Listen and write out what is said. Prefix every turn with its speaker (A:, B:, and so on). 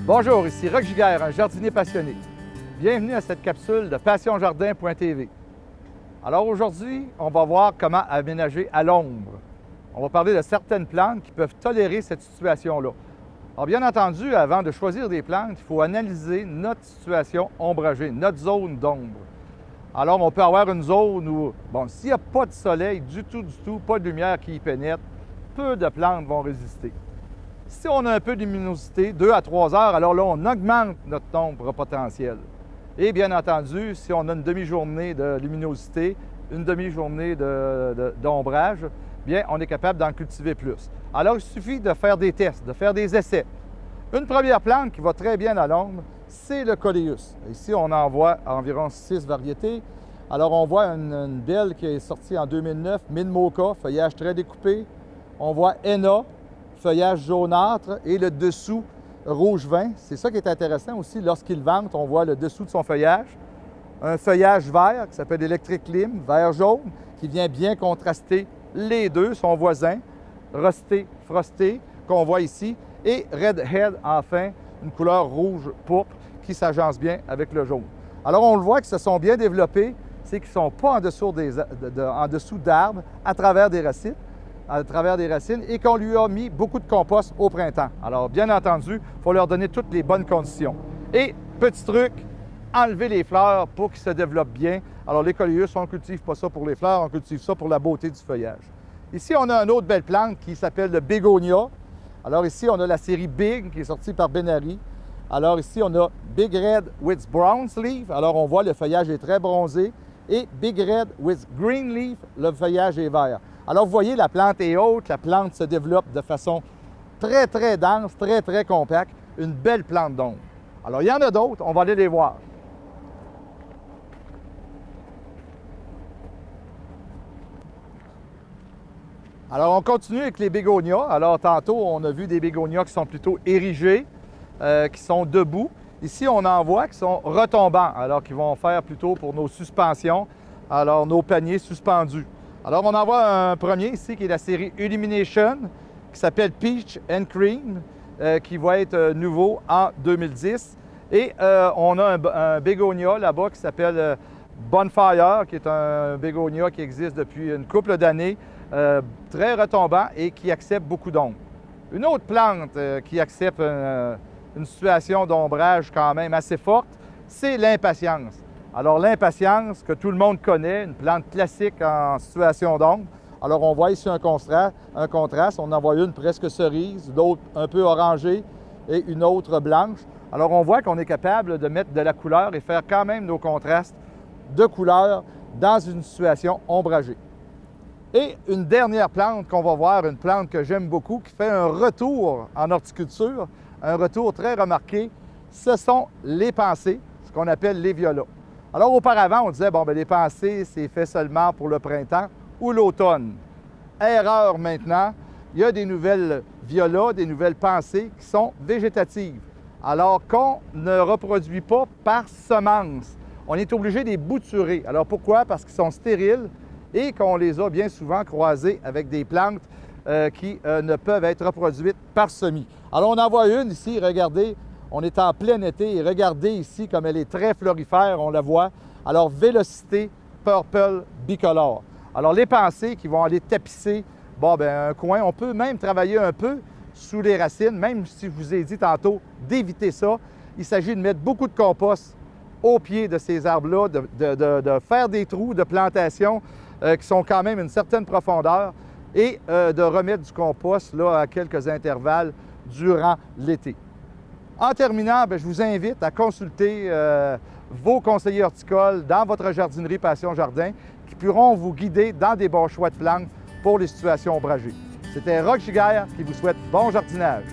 A: Bonjour, ici Roch Giguère, un jardinier passionné. Bienvenue à cette capsule de passionjardin.tv. Alors aujourd'hui, on va voir comment aménager à l'ombre. On va parler de certaines plantes qui peuvent tolérer cette situation-là. Alors bien entendu, avant de choisir des plantes, il faut analyser notre situation ombragée, notre zone d'ombre. Alors on peut avoir une zone où, s'il n'y a pas de soleil du tout, pas de lumière qui y pénètre, peu de plantes vont résister. Si on a un peu de luminosité, 2 à 3 heures, alors là, on augmente notre nombre potentiel. Et bien entendu, si on a une demi-journée de luminosité, une demi-journée d'ombrage, bien, on est capable d'en cultiver plus. Alors, il suffit de faire des tests, de faire des essais. Une première plante qui va très bien à l'ombre, c'est le Coleus. Ici, on en voit environ 6 variétés. Alors, on voit une belle qui est sortie en 2009, Minmoka, feuillage très découpé. On voit Henna, feuillage jaunâtre et le dessous rouge vin. C'est ça qui est intéressant aussi. Lorsqu'il vente, on voit le dessous de son feuillage. Un feuillage vert qui s'appelle Electric Limb, vert-jaune, qui vient bien contraster les deux, son voisin, Rusté, Frosté, qu'on voit ici, et Redhead, enfin, une couleur rouge pourpre qui s'agence bien avec le jaune. Alors, on le voit qu'ils se sont bien développés, c'est qu'ils ne sont pas en dessous d'arbres, à travers des racines, et qu'on lui a mis beaucoup de compost au printemps. Alors, bien entendu, il faut leur donner toutes les bonnes conditions. Et, petit truc, enlever les fleurs pour qu'ils se développent bien. Alors, les Coleus, on ne cultive pas ça pour les fleurs, on cultive ça pour la beauté du feuillage. Ici, on a une autre belle plante qui s'appelle le Begonia. Alors, ici, on a la série Big qui est sortie par Benary. Alors, ici, on a Big Red with Brown Leaf. Alors, on voit le feuillage est très bronzé. Et Big Red with Green Leaf, le feuillage est vert. Alors, vous voyez, la plante est haute, la plante se développe de façon très, très dense, très, très compacte. Une belle plante d'ombre. Alors, il y en a d'autres, on va aller les voir. Alors, on continue avec les bégonias. Alors, tantôt, on a vu des bégonias qui sont plutôt érigés, qui sont debout. Ici, on en voit qui sont retombants, alors qui vont faire plutôt pour nos suspensions, alors nos paniers suspendus. Alors, on en voit un premier ici qui est la série Illumination, qui s'appelle Peach and Cream, qui va être nouveau en 2010. Et on a un bégonia là-bas qui s'appelle Bonfire, qui est un bégonia qui existe depuis une couple d'années, très retombant et qui accepte beaucoup d'ombre. Une autre plante qui accepte une situation d'ombrage quand même assez forte, c'est l'impatience. Alors, l'impatience, que tout le monde connaît, une plante classique en situation d'ombre. Alors, on voit ici un contraste. On en voit une presque cerise, l'autre un peu orangée et une autre blanche. Alors, on voit qu'on est capable de mettre de la couleur et faire quand même nos contrastes de couleur dans une situation ombragée. Et une dernière plante qu'on va voir, une plante que j'aime beaucoup, qui fait un retour en horticulture, un retour très remarqué, ce sont les pensées, ce qu'on appelle les violas. Alors, auparavant, on disait, les pensées, c'est fait seulement pour le printemps ou l'automne. Erreur maintenant, il y a des nouvelles violas, des nouvelles pensées qui sont végétatives. Alors qu'on ne reproduit pas par semence. On est obligé de les bouturer. Alors, pourquoi? Parce qu'ils sont stériles et qu'on les a bien souvent croisés avec des plantes qui ne peuvent être reproduites par semis. Alors, on en voit une ici, regardez. On est en plein été et regardez ici comme elle est très florifère, on la voit. Alors, Velocity Purple Bicolor. Alors, les pensées qui vont aller tapisser un coin. On peut même travailler un peu sous les racines, même si je vous ai dit tantôt d'éviter ça. Il s'agit de mettre beaucoup de compost au pied de ces arbres-là, de faire des trous de plantation qui sont quand même une certaine profondeur et de remettre du compost là, à quelques intervalles durant l'été. En terminant, je vous invite à consulter vos conseillers horticoles dans votre jardinerie Passion Jardin qui pourront vous guider dans des bons choix de plantes pour les situations ombragées. C'était Roch Giguère qui vous souhaite bon jardinage.